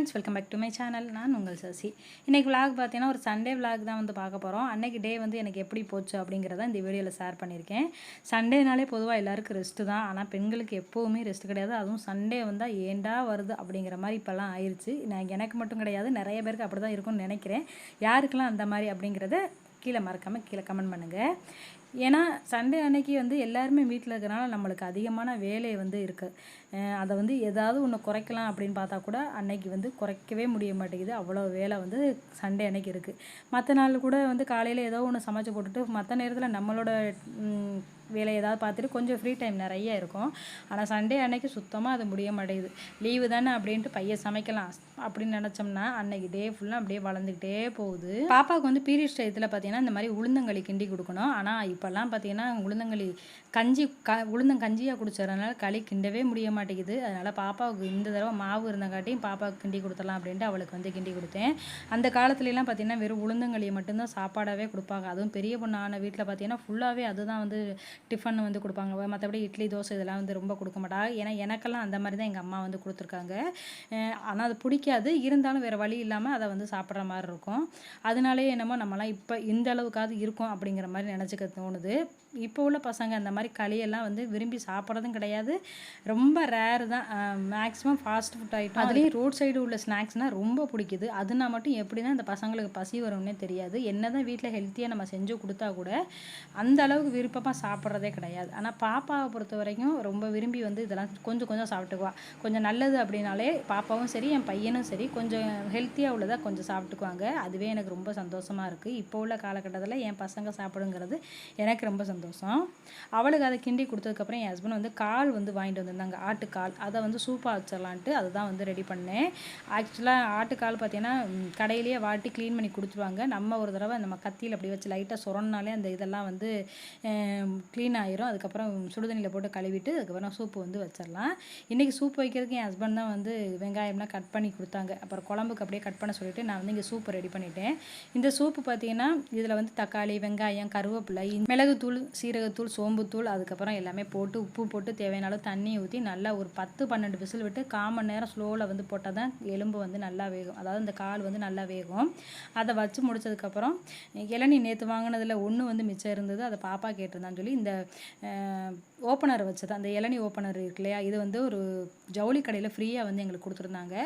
Friends, welcome back to my channel. நான் உங்கள் சசி. இன்றைக்கி விளாக் பார்த்தீங்கன்னா ஒரு சண்டே விளாக் தான் வந்து பார்க்க போகிறோம். அன்றைக்கி டே வந்து எனக்கு எப்படி போச்சு அப்படிங்கிறத இந்த வீடியோவில் ஷேர் பண்ணியிருக்கேன். சண்டேனாலே பொதுவாக எல்லாருக்கும் ரெஸ்ட்டு தான். ஆனால் பெண்களுக்கு எப்போவுமே ரெஸ்ட் கிடையாது. அதுவும் சண்டே வந்தால் ஏண்டா வருது அப்படிங்கிற மாதிரி இப்போல்லாம் ஆயிடுச்சு. எனக்கு மட்டும் கிடையாது, நிறைய பேருக்கு அப்படி தான் இருக்கும்னு நினைக்கிறேன். யாருக்கெல்லாம் அந்த மாதிரி அப்படிங்கிறத மறக்காமல் கீழே கமெண்ட் பண்ணுங்கள். ஏன்னா சண்டே அன்னைக்கு வந்து எல்லாருமே வீட்டில் இருக்கிறனால நம்மளுக்கு அதிகமான வேலை வந்து இருக்குது. அதை வந்து ஏதாவது ஒன்று குறைக்கலாம் அப்படின்னு பார்த்தா கூட அன்னைக்கு வந்து குறைக்கவே முடிய மாட்டேங்குது. அவ்வளோ வேலை வந்து சண்டே அன்னைக்கு இருக்குது. மற்ற நாள் கூட வந்து காலையில் ஏதோ ஒன்று சமைச்சு போட்டுட்டு மற்ற நேரத்தில் நம்மளோட வேலை ஏதாவது பார்த்துட்டு கொஞ்சம் ஃப்ரீ டைம் நிறைய இருக்கும். ஆனால் சண்டே அன்னைக்கு சுத்தமாக அது முடிய மாட்டேங்குது. லீவு தானே அப்படின்ட்டு பையன் சமைக்கலாம் அப்படின்னு நினச்சோம்னா அன்னைக்கு டே ஃபுல்லாக அப்படியே வளர்ந்துக்கிட்டே போகுது. பாப்பாவுக்கு வந்து பீரியட்ஸ் டயத்தில் பார்த்தீங்கன்னா இந்த மாதிரி உளுந்தங்களி கிண்டி கொடுக்கணும். ஆனால் இப்போல்லாம் பார்த்தீங்கன்னா உளுந்தங்களி உளுந்தங்கஞ்சியாக குடிச்சதுனால களி கிண்டவே முடிய மாட்டேங்குது. அதனால் பாப்பாவுக்கு இந்த தடவை மாவு இருந்தங்காட்டியும் பாப்பாவுக்கு கிண்டி கொடுத்துடலாம் அப்படின்ட்டு அவளுக்கு வந்து கிண்டி கொடுத்தேன். அந்த காலத்துலலாம் பார்த்தீங்கன்னா வெறும் உளுந்தங்களியை மட்டும்தான் சாப்பாடாகவே கொடுப்பாங்க. அதுவும் பெரிய பொண்ணு ஆன வீட்டில் பார்த்தீங்கன்னா ஃபுல்லாகவே அதுதான் வந்து டிஃபன் வந்து கொடுப்பாங்க. மற்றபடி இட்லி தோசை இதெல்லாம் வந்து ரொம்ப கொடுக்க மாட்டாங்க. ஏன்னா எனக்கெல்லாம் அந்த மாதிரி தான் எங்கள் அம்மா வந்து கொடுத்துருக்காங்க. ஆனால் அது பிடிக்காது, இருந்தாலும் வேறு வழி இல்லாமல் அதை வந்து சாப்பிட்ற மாதிரி இருக்கும். அதனாலே என்னமோ நம்மலாம் இப்போ இந்த அளவுக்காவது இருக்கும் அப்படிங்கிற மாதிரி நினச்சிக்க தோணுது. இப்போ உள்ள பசங்க அந்த மாதிரி களியெல்லாம் வந்து விரும்பி சாப்பிட்றதும் கிடையாது. ரொம்ப ரேர் தான். மேக்ஸிமம் ஃபாஸ்ட் ஃபுட் ஐட்டம், அதுலேயும் ரோட் சைடு உள்ள ஸ்நாக்ஸ்னால் ரொம்ப பிடிக்குது. அதுனா மட்டும் எப்படி தான் இந்த பசங்களுக்கு பசி வரும்னே தெரியாது. என்ன தான் வீட்டில் ஹெல்த்தியாக நம்ம செஞ்சு கொடுத்தா கூட அந்த அளவுக்கு விருப்பமாக சாப்பிட்றதே கிடையாது. ஆனால் பாப்பாவை பொறுத்த வரைக்கும் ரொம்ப விரும்பி வந்து இதெல்லாம் கொஞ்சம் கொஞ்சம் சாப்பிட்டுக்குவா. கொஞ்சம் நல்லது அப்படின்னாலே பாப்பாவும் சரி என் பையனும் சரி கொஞ்சம் ஹெல்த்தியாக உள்ளதாக கொஞ்சம் சாப்பிட்டுக்குவாங்க. அதுவே எனக்கு ரொம்ப சந்தோஷமாக இருக்குது. இப்போ உள்ள காலகட்டத்தில் என் பசங்க சாப்பிடுங்கிறது எனக்கு ரொம்ப சந்தோஷம். அவளுக்கு அதை கிண்டி கொடுத்ததுக்கப்புறம் என் ஹஸ்பண்ட் வந்து கால் வந்து வாங்கிட்டு வந்திருந்தாங்க, ஆட்டுக்கால். அதை வந்து சூப்பாக வச்சிடலான்ட்டு அதை தான் வந்து ரெடி பண்ணேன். ஆக்சுவலாக ஆட்டுக்கால் பார்த்தீங்கன்னா கடையிலேயே வாட்டி க்ளீன் பண்ணி கொடுத்துருவாங்க. நம்ம ஒரு தடவை நம்ம கத்தியில் அப்படி வச்சு லைட்டாக சுரண்டினாலே அந்த இதெல்லாம் வந்து க்ளீன் ஆயிரும். அதுக்கப்புறம் சுடுதண்ணியில் போட்டு கழுவிட்டு அதுக்கப்புறம் சூப்பு வந்து வச்சிடலாம். இன்றைக்கி சூப்பு வைக்கிறதுக்கு என் ஹஸ்பண்ட் தான் வந்து வெங்காயம்லாம் கட் பண்ணி கொடுத்தாங்க. அப்புறம் குழம்புக்கு அப்படியே கட் பண்ண சொல்லிவிட்டு நான் வந்து இங்கே சூப்பு ரெடி பண்ணிட்டேன். இந்த சூப்பு பார்த்தீங்கன்னா இதில் வந்து தக்காளி, வெங்காயம், கருவேப்பிலை, மிளகுத்தூள், சீரகத்தூள், சோம்புத்தூள், அதுக்கப்புறம் எல்லாமே போட்டு உப்பு போட்டு தேவையான அளவு தண்ணி ஊற்றி நல்லா ஒரு 10-12 விசில் விட்டு 1/4 மணி நேரம் ஸ்லோவில் வந்து போட்டால் தான் எலும்பு வந்து நல்லா வேகும். அதாவது இந்த கால் வந்து நல்லா வேகும். அதை வச்சு முடிச்சதுக்கப்புறம் இளநீ நேற்று வாங்கினதில் ஒன்று வந்து மிச்சம் இருந்தது. அதை பாப்பா கேட்டிருந்தான்னு சொல்லி இந்த ஓப்பனர் வச்சது, அந்த இளநீ ஓப்பனர் இருக்கு இல்லையா, இது வந்து ஒரு ஜவுளி கடையில் ஃப்ரீயாக வந்து எங்களுக்கு கொடுத்துருந்தாங்க.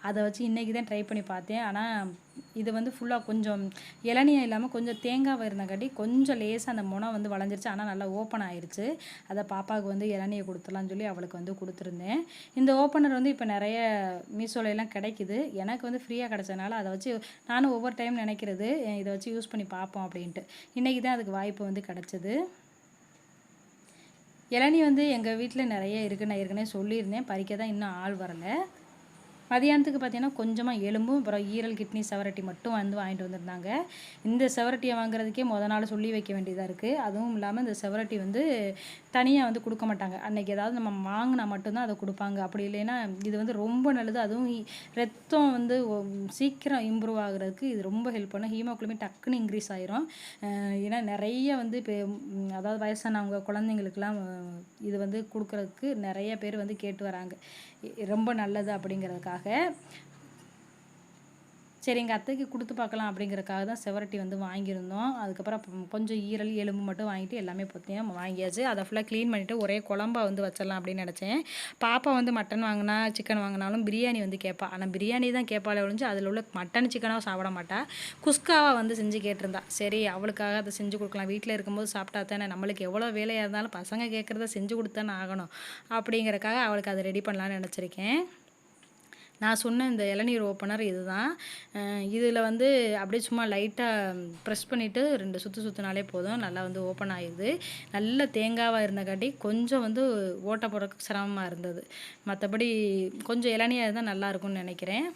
அதை வச்சு இன்றைக்கி தான் ட்ரை பண்ணி பார்த்தேன். ஆனால் இது வந்து ஃபுல்லாக கொஞ்சம் இளநியாக இல்லாமல் கொஞ்சம் தேங்காய் இருந்தங்காட்டி கொஞ்சம் லேசாக அந்த முனை வந்து வளைஞ்சிருச்சு. ஆனால் நல்லா ஓப்பன் ஆயிடுச்சு. அதை பாப்பாவுக்கு வந்து இளநியை கொடுத்துலான்னு சொல்லி அவளுக்கு வந்து கொடுத்துருந்தேன். இந்த ஓப்பனர் வந்து இப்போ நிறைய மீஷோலெலாம் கிடைக்குது. எனக்கு வந்து ஃப்ரீயாக கிடச்சதுனால அதை வச்சு நானும் ஒவ்வொரு டைம் நினைக்கிறது இதை வச்சு யூஸ் பண்ணி பார்ப்போம் அப்படின்ட்டு. இன்றைக்கி தான் அதுக்கு வாய்ப்பு வந்து கிடச்சிது. இளநீ வந்து எங்கள் வீட்டில் நிறைய இருக்குது. நான் ஏற்கனவே சொல்லியிருந்தேன், பறிக்க தான் இன்னும் ஆள் வரலை. மதியானத்துக்கு பார்த்தீங்கன்னா கொஞ்சமாக எலும்பும் அப்புறம் ஈரல், கிட்னி, செவரட்டி மட்டும் வந்து வாங்கிட்டு வந்திருந்தாங்க. இந்த செவரட்டியை வாங்குறதுக்கே நாள் சொல்லி வைக்க வேண்டியதாக இருக்குது. அதுவும் இல்லாமல் இந்த செவரட்டி வந்து தனியாக வந்து கொடுக்க மாட்டாங்க. அன்றைக்கி ஏதாவது நம்ம வாங்கினா மட்டும்தான் அதை கொடுப்பாங்க. அப்படி இல்லைன்னா இது வந்து ரொம்ப நல்லது. அதுவும் ரத்தம் வந்து சீக்கிரம் இம்ப்ரூவ் ஆகுறதுக்கு இது ரொம்ப ஹெல்ப் பண்ணும். ஹீமோகுளோபின் டக்குன்னு இன்க்ரீஸ் ஆயிரும். ஏன்னா நிறைய வந்து இப்போ அதாவது வயசானவங்க, குழந்தைங்களுக்கெல்லாம் இது வந்து கொடுக்குறதுக்கு நிறைய பேர் வந்து கேட்டு வராங்க. ரொம்ப நல்லது அப்படிங்கிறதுக்காக. சரி, எங்கள் அத்தைக்கு கொடுத்து பார்க்கலாம் அப்படிங்கிறதுக்காக தான் செவரட்டி வந்து வாங்கியிருந்தோம். அதுக்கப்புறம் கொஞ்சம் ஈரல், எலும்பு மட்டும் வாங்கிட்டு எல்லாமே பார்த்தீங்கன்னா வாங்கியாச்சு. அதை ஃபுல்லாக க்ளீன் பண்ணிவிட்டு ஒரே குழம்பா வந்து வச்சிடலாம் அப்படின்னு நினச்சேன். பாப்பா வந்து மட்டன் வாங்கினா சிக்கன் வாங்கினாலும் பிரியாணி வந்து கேட்பா. ஆனால் பிரியாணி தான் கேட்பாளே ஒழிஞ்சு அதில் உள்ள மட்டன் சிக்கனாக சாப்பிட மாட்டா. குஸ்காவாக வந்து செஞ்சு கேட்டிருந்தா. சரி, அவளுக்காக அதை செஞ்சு கொடுக்கலாம். வீட்டில் இருக்கும்போது சாப்பிட்டா தானே, நம்மளுக்கு எவ்வளோ வேலையாக இருந்தாலும் பசங்க கேட்குறத செஞ்சு கொடுத்தானே ஆகணும் அப்படிங்கிறக்காக அவளுக்கு அதை ரெடி பண்ணலான்னு நினச்சிருக்கேன். நான் சொன்ன இந்த இளநீர் ஓப்பனர் இது தான். இதில் வந்து அப்படியே சும்மா லைட்டாக ப்ரெஸ் பண்ணிவிட்டு 2 சுற்று சுற்றினாலே போதும், நல்லா வந்து ஓப்பன் ஆகிடுது. நல்ல தேங்காவாக இருந்தங்காட்டி கொஞ்சம் வந்து ஓட்ட போடுறதுக்கு சிரமமாக இருந்தது. மற்றபடி கொஞ்சம் இளநியாக இருந்தால் நல்லாயிருக்கும்னு நினைக்கிறேன்.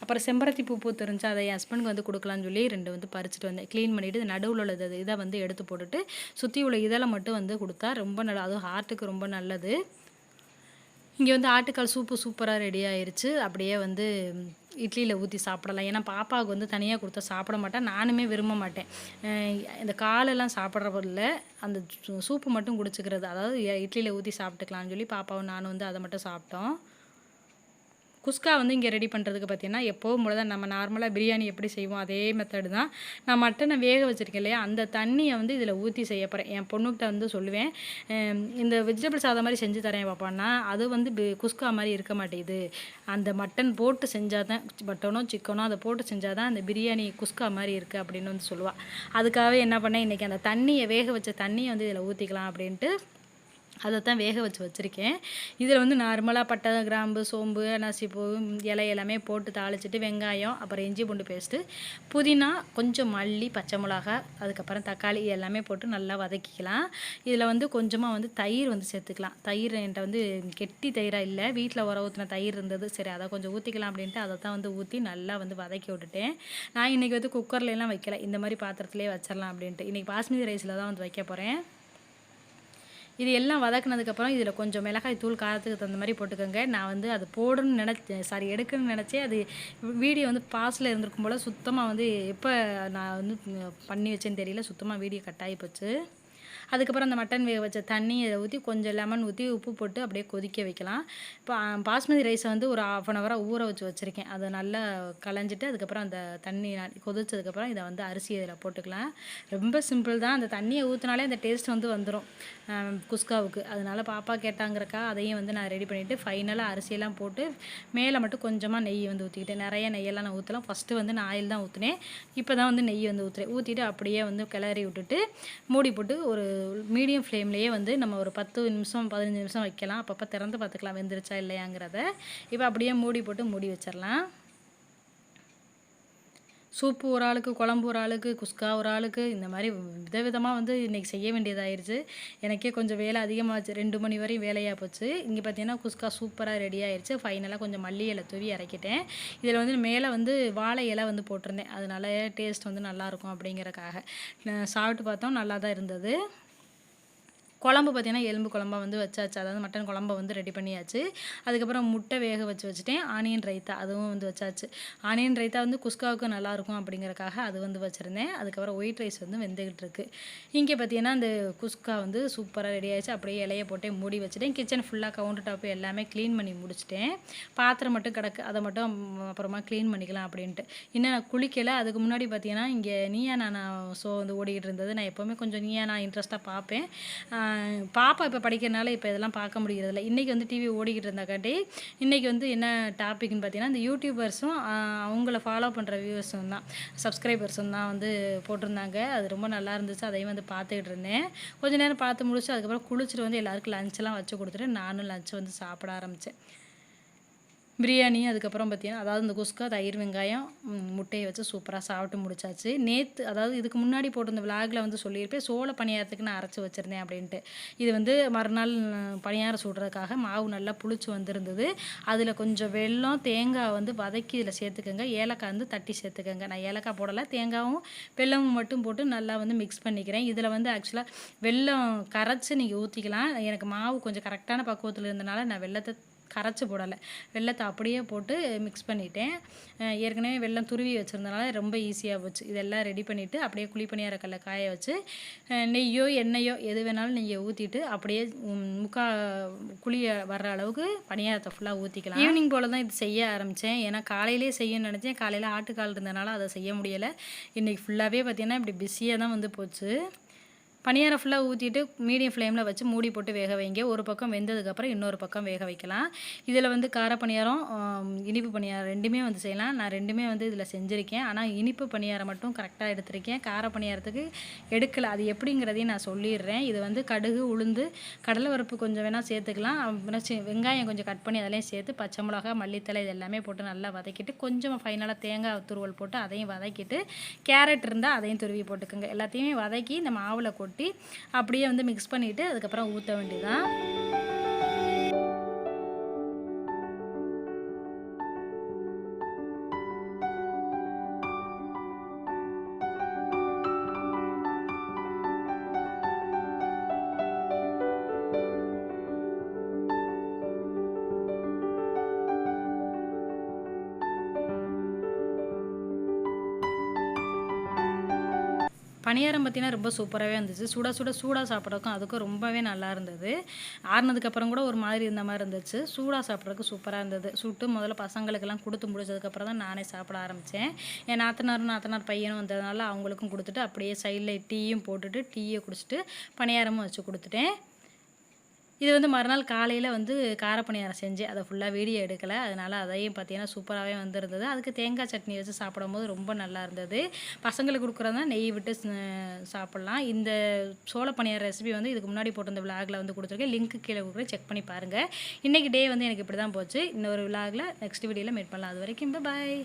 அப்புறம் செம்பருத்தி பூ பூத்து இருந்துச்சு, அதை என் ஹஸ்பண்டுக்கு வந்து கொடுக்கலான்னு சொல்லி 2 வந்து பறிச்சுட்டு வந்தேன். க்ளீன் பண்ணிவிட்டு நடுவில் உள்ள இதை வந்து எடுத்து போட்டுட்டு சுற்றி உள்ள இதெல்லாம் மட்டும் வந்து கொடுத்தா ரொம்ப நல்லா, அதுவும் ஹார்ட்டுக்கு ரொம்ப நல்லது. இங்கே வந்து ஆட்டுக்கால் சூப்பு சூப்பராக ரெடி ஆயிடுச்சு. அப்படியே வந்து இட்லியில் ஊற்றி சாப்பிடலாம். ஏன்னா பாப்பாவுக்கு வந்து தனியாக கொடுத்தா சாப்பிட மாட்டேன், நானுமே விரும்ப மாட்டேன். இந்த காலெல்லாம் சாப்பிட்றதில்ல, அந்த சூப்பு மட்டும் குடிச்சிக்கிறது. அதாவது இட்லியில் ஊற்றி சாப்பிட்டுக்கலான்னு சொல்லி பாப்பாவும் நானும் வந்து அதை மட்டும் சாப்பிட்டோம். குஸ்கா வந்து இங்கே ரெடி பண்ணுறதுக்கு பார்த்தீங்கன்னா, எப்போவும் போல தான் நம்ம நார்மலாக பிரியாணி எப்படி செய்வோம், அதே மெத்தடு தான். நான் மட்டனை வேக வச்சுருக்கேன் இல்லையா, அந்த தண்ணியை வந்து இதில ஊற்றி செய்ய போகிறேன். என் பொண்ணுக்கிட்ட வந்து சொல்லுவேன், இந்த வெஜிடபிள் சாதம் மாரி செஞ்சு தரேன் பாப்பான்னா, அது வந்து குஸ்கா மாரி இருக்க மாட்டேங்குது. அந்த மட்டன் போட்டு செஞ்சா தான், மட்டனோ சிக்கனோ அதை போட்டு செஞ்சா தான் அந்த பிரியாணி குஸ்கா மாரி இருக்குது அப்படின்னு வந்து சொல்லுவாள். அதுக்காகவே என்ன பண்ணேன், இன்றைக்கி அந்த தண்ணியை வேக வச்ச தண்ணியை வந்து இதில் ஊற்றிக்கலாம் அப்படின்ட்டு அதை தான் வேக வச்சு வச்சுருக்கேன். இதில் வந்து நார்மலாக பட்டை, கிராம்பு, சோம்பு, அன்னாசிப்பூ, இலை எல்லாமே போட்டு தாளிச்சிட்டு, வெங்காயம், அப்புறம் இஞ்சி பூண்டு பேஸ்ட்டு, புதினா, கொஞ்சம் மல்லி, பச்சை மிளகா, அதுக்கப்புறம் தக்காளி எல்லாமே போட்டு நல்லா வதக்கிக்கலாம். இதில் வந்து கொஞ்சமாக வந்து தயிர் வந்து சேர்த்துக்கலாம். தயிர் என்கிட்ட வந்து கெட்டி தயிராக இல்லை, வீட்டில் உர ஊற்றின தயிர் இருந்தது. சரி அதை கொஞ்சம் ஊற்றிக்கலாம் அப்படின்ட்டு அதை தான் வந்து ஊற்றி நல்லா வந்து வதக்கி விட்டுட்டேன். நான் இன்றைக்கி வந்து குக்கர்லாம் வைக்கல, இந்த மாதிரி பாத்திரத்துலேயே வச்சிடலாம் அப்படின்ட்டு. இன்றைக்கி பாஸ்மதி ரைஸில் தான் வந்து வைக்க போகிறேன். இது எல்லாம் வதக்குனதுக்கப்புறம் இதில் கொஞ்சம் மிளகாய் தூள் காரத்துக்கு தகுந்த மாதிரி போட்டுக்கோங்க. நான் வந்து அது போடணும்னு எடுக்கணும்னு நினச்சேன். அது வீடியோ வந்து பாஸில் இருந்திருக்கும் போல் சுத்தமாக வந்து எப்போ நான் வந்து பண்ணி வச்சேன்னு தெரியல, சுத்தமாக வீடியோ கட் ஆகி போச்சு. அதுக்கப்புறம் அந்த மட்டன் வேக வச்ச தண்ணியை ஊற்றி கொஞ்சம் லெமன் ஊற்றி உப்பு போட்டு அப்படியே கொதிக்க வைக்கலாம். இப்போ பாஸ்மதி ரைஸை வந்து ஒரு 1/2 அன் ஹவராக ஊற வச்சு வச்சுருக்கேன். அதை நல்லா களைஞ்சிட்டு அதுக்கப்புறம் அந்த தண்ணி கொதிச்சதுக்கப்புறம் இதை வந்து அரிசி இதில் போட்டுக்கலாம். ரொம்ப சிம்பிள் தான். அந்த தண்ணியை ஊற்றினாலே அந்த டேஸ்ட் வந்து வந்துடும் குஸ்காவுக்கு. அதனால் பாப்பா கேட்டாங்கிறக்கா அதையும் வந்து நான் ரெடி பண்ணிவிட்டு ஃபைனலாக அரிசியெல்லாம் போட்டு மேலே மட்டும் கொஞ்சமாக நெய் வந்து ஊற்றிக்கிட்டேன். நிறைய நெய்யெல்லாம் நான் ஊற்றலாம். ஃபஸ்ட்டு வந்து நான் ஆயில் தான் ஊற்றினேன். இப்போ தான் வந்து நெய் வந்து ஊற்றிட்டு அப்படியே வந்து கிளறி விட்டுட்டு மூடி போட்டு ஒரு மீடியம் ஃப்ளேம்லேயே வந்து நம்ம ஒரு 10 நிமிஷம் 15 நிமிஷம் வைக்கலாம். அப்பப்போ திறந்து பார்த்துக்கலாம் வெந்துருச்சா இல்லையாங்கிறத. இப்போ அப்படியே மூடி போட்டு மூடி வச்சிடலாம். சூப்பு ஒரு ஆளுக்கு, குழம்பு ஒரு ஆளுக்கு, குஸ்கா ஒரு ஆளுக்கு, இந்த மாதிரி விதவிதமாக வந்து இன்றைக்கி செய்ய வேண்டியதாயிருச்சு. எனக்கே கொஞ்சம் வேலை அதிகமாகச்சு. 2 மணி வரையும் வேலையாக போச்சு. இங்கே பார்த்தீங்கன்னா குஸ்கா சூப்பராக ரெடி ஆயிடுச்சு. ஃபைனலாக கொஞ்சம் மல்லி இலை தூவி இறக்கிட்டேன். இதில் வந்து மேலே வந்து வாழை இலை வந்து போட்டிருந்தேன். அதனால டேஸ்ட் வந்து நல்லாயிருக்கும் அப்படிங்கிறக்காக. சாப்பிட்டு பார்த்தோம், நல்லா தான் இருந்தது. குழம்பு பார்த்திங்கன்னா எலும்பு குழம்பா வந்து வச்சாச்சு. அதாவது மட்டன் குழம்ப வந்து ரெடி பண்ணியாச்சு. அதுக்கப்புறம் முட்டை வேக வச்சுட்டேன். ஆனியன் ரைத்தா அதுவும் வந்து வச்சாச்சு. ஆனியன் ரைத்தா வந்து குஸ்காவுக்கு நல்லாயிருக்கும் அப்படிங்கிறக்காக அது வந்து வச்சுருந்தேன். அதுக்கப்புறம் ஒயிட் ரைஸ் வந்து வெந்துக்கிட்டு இருக்கு. இங்கே பார்த்திங்கன்னா அந்த குஸ்கா வந்து சூப்பராக ரெடி ஆயிடுச்சு. அப்படியே இலையை போட்டே மூடி வச்சுட்டேன். கிச்சன் ஃபுல்லாக கவுண்டர் டாப்பு எல்லாமே க்ளீன் பண்ணி முடிச்சிட்டேன். பாத்திரம் மட்டும் கிடக்கு, அதை மட்டும் அப்புறமா க்ளீன் பண்ணிக்கலாம் அப்படின்ட்டு. இன்னும் நான் குளிக்கலை. அதுக்கு முன்னாடி பார்த்திங்கன்னா இங்கே நீயா நானா ஷோ வந்து ஓடிக்கிட்டு இருந்தது. நான் எப்போவுமே கொஞ்சம் நீயா நான் இன்ட்ரெஸ்ட்டாக பார்ப்பேன். பாப்பா இப்போ படிக்கிறனால இப்போ இதெல்லாம் பார்க்க முடிகிறதில்ல. இன்றைக்கி வந்து டிவி ஓடிக்கிட்டு இருந்தாக்காட்டி இன்றைக்கி வந்து என்ன டாபிக்னு பார்த்தீங்கன்னா, இந்த யூடியூபர்ஸும் அவங்கள ஃபாலோ பண்ணுற வியூவர்ஸும் தான், சப்ஸ்கிரைபர்ஸும் தான் வந்து போட்டிருந்தாங்க. அது ரொம்ப நல்லா இருந்துச்சு. அதையும் வந்து பார்த்துக்கிட்டு இருந்தேன். கொஞ்சம் நேரம் பார்த்து முடிச்சு அதுக்கப்புறம் குளிச்சுட்டு வந்து எல்லாருக்கும் லஞ்செலாம் வச்சு கொடுத்துட்டு நானும் லஞ்ச் வந்து சாப்பிட ஆரம்பித்தேன். பிரியாணி அதுக்கப்புறம் பார்த்தீங்கன்னா, அதாவது இந்த குஸ்கா, தயிர், வெங்காயம், முட்டையை வச்சு சூப்பராக சாப்பிட்டு முடிச்சாச்சு. நேற்று அதாவது இதுக்கு முன்னாடி போட்டிருந்த விலாகில் வந்து சொல்லியிருப்பேன், சோள பணியாரத்துக்கு நான் அரைச்சி வச்சுருந்தேன் அப்படின்ட்டு. இது வந்து மறுநாள் பணியாரம் சுடுறதுக்காக மாவு நல்லா புளிச்சு வந்திருந்தது. அதில் கொஞ்சம் வெல்லம், தேங்காய் வந்து வதக்கி இதில் சேர்த்துக்கோங்க. ஏலக்காய் வந்து தட்டி சேர்த்துக்கோங்க. நான் ஏலக்காய் போடலை, தேங்காயும் வெல்லமும் மட்டும் போட்டு நல்லா வந்து மிக்ஸ் பண்ணிக்கிறேன். இதில் வந்து ஆக்சுவலாக வெல்லம் கரைச்சி நீங்கள் ஊற்றிக்கலாம். எனக்கு மாவு கொஞ்சம் கரெக்டான பக்குவத்தில் இருந்தனால நான் வெல்லத்தை கரைச்சி போடலை, வெல்லத்தை அப்படியே போட்டு மிக்ஸ் பண்ணிட்டேன். ஏற்கனவே வெல்லம் துருவி வச்சுருந்தனால ரொம்ப ஈஸியாக போச்சு. இதெல்லாம் ரெடி பண்ணிவிட்டு அப்படியே குழிப்பணியார கல்லை காய வச்சு நெய்யோ எண்ணெயோ எது வேணாலும் நீங்கள் ஊற்றிட்டு அப்படியே குழிய வர்ற அளவுக்கு பணியாரத்தை ஃபுல்லாக ஊற்றிக்கலாம். ஈவினிங் போல் தான் இது செய்ய ஆரம்பித்தேன். ஏன்னா காலையிலே செய்யணும்னு நினச்சேன். காலையில் ஆட்டுக்கால் இருந்தனால அதை செய்ய முடியலை. இன்றைக்கி ஃபுல்லாகவே பார்த்திங்கன்னா இப்படி பிஸியாக தான் வந்து போச்சு. பணியாரம் ஃபுல்லாக ஊற்றிட்டு மீடியம் ஃப்ளேமில் வச்சு மூடி போட்டு வேக வைங்க. ஒரு பக்கம் வெந்ததுக்கப்புறம் இன்னொரு பக்கம் வேக வைக்கலாம். இதில் வந்து கார பணியாரம், இனிப்பு பணியாரம் ரெண்டுமே வந்து செய்யலாம். நான் ரெண்டுமே வந்து இதில் செஞ்சுருக்கேன். ஆனால் இனிப்பு பணியாரம் மட்டும் கரெக்டாக எடுத்திருக்கேன். கார பணியாரத்துக்கு எடுக்கலை. அது எப்படிங்கிறதையும் நான் சொல்லிடுறேன். இது வந்து கடுகு, உளுந்து, கடலைப்பருப்பு கொஞ்சம் வேணால் சேர்த்துக்கலாம். வெங்காயம் கொஞ்சம் கட் பண்ணி அதிலையும் சேர்த்து பச்சை மிளகா, மல்லித்தலை இது எல்லாமே போட்டு நல்லா வதக்கிட்டு கொஞ்சம் ஃபைனலாக தேங்காய் துருவல் போட்டு அதையும் வதக்கிட்டு கேரட் இருந்தால் அதையும் துருவி போட்டுக்கோங்க. எல்லாத்தையுமே வதக்கி இந்த மாவில் கொட்டி அப்படியே வந்து மிக்ஸ் பண்ணிவிட்டு அதுக்கப்புறம் ஊற்ற வேண்டியதான். பணியாரம் பார்த்தீங்கன்னா ரொம்ப சூப்பராகவே இருந்துச்சு. சூடாக சாப்பிட்றதுக்கும் அதுக்கும் ரொம்பவே நல்லா இருந்தது. ஆறுனதுக்கப்புறம் கூட ஒரு மாதிரி இருந்த மாதிரி இருந்துச்சு. சூடாக சாப்பிட்றதுக்கு சூப்பராக இருந்தது. சுட்டு முதல்ல பசங்களுக்கெல்லாம் கொடுத்து முடிச்சதுக்கப்புறம் தான் நானே சாப்பிட ஆரம்பித்தேன். என் நாத்தனார் பையனும் வந்ததுனால அவங்களுக்கும் கொடுத்துட்டு அப்படியே சைடில் டீயும் போட்டுட்டு டீயை குடிச்சிட்டு பணியாரமும் வச்சு கொடுத்துட்டேன். இது வந்து மறுநாள் காலையில் வந்து கார பணியாரம் செஞ்சேன். அதை ஃபுல்லாக வீடியோ எடுக்கலை. அதனால் அதையும் பார்த்தீங்கன்னா சூப்பராகவே வந்திருந்தது. அதுக்கு தேங்காய் சட்னி வச்சு சாப்பிடும்போது ரொம்ப நல்லா இருந்தது. பசங்களுக்கு கொடுக்குறதா நெய் விட்டு சாப்பிட்லாம். இந்த சோள பணியார ரெசிபி வந்து இதுக்கு முன்னாடி போட்டிருந்த விலாகில் வந்து கொடுத்துருக்கேன். லிங்க்கு கீழே கொடுக்குறேன், செக் பண்ணி பாருங்கள். இன்றைக்கி டே வந்து எனக்கு இப்படி தான் போச்சு. இன்னொரு விலாகில் நெக்ஸ்ட் வீடியோவில் மீட் பண்ணலாம். அது வரைக்கும் பாய்.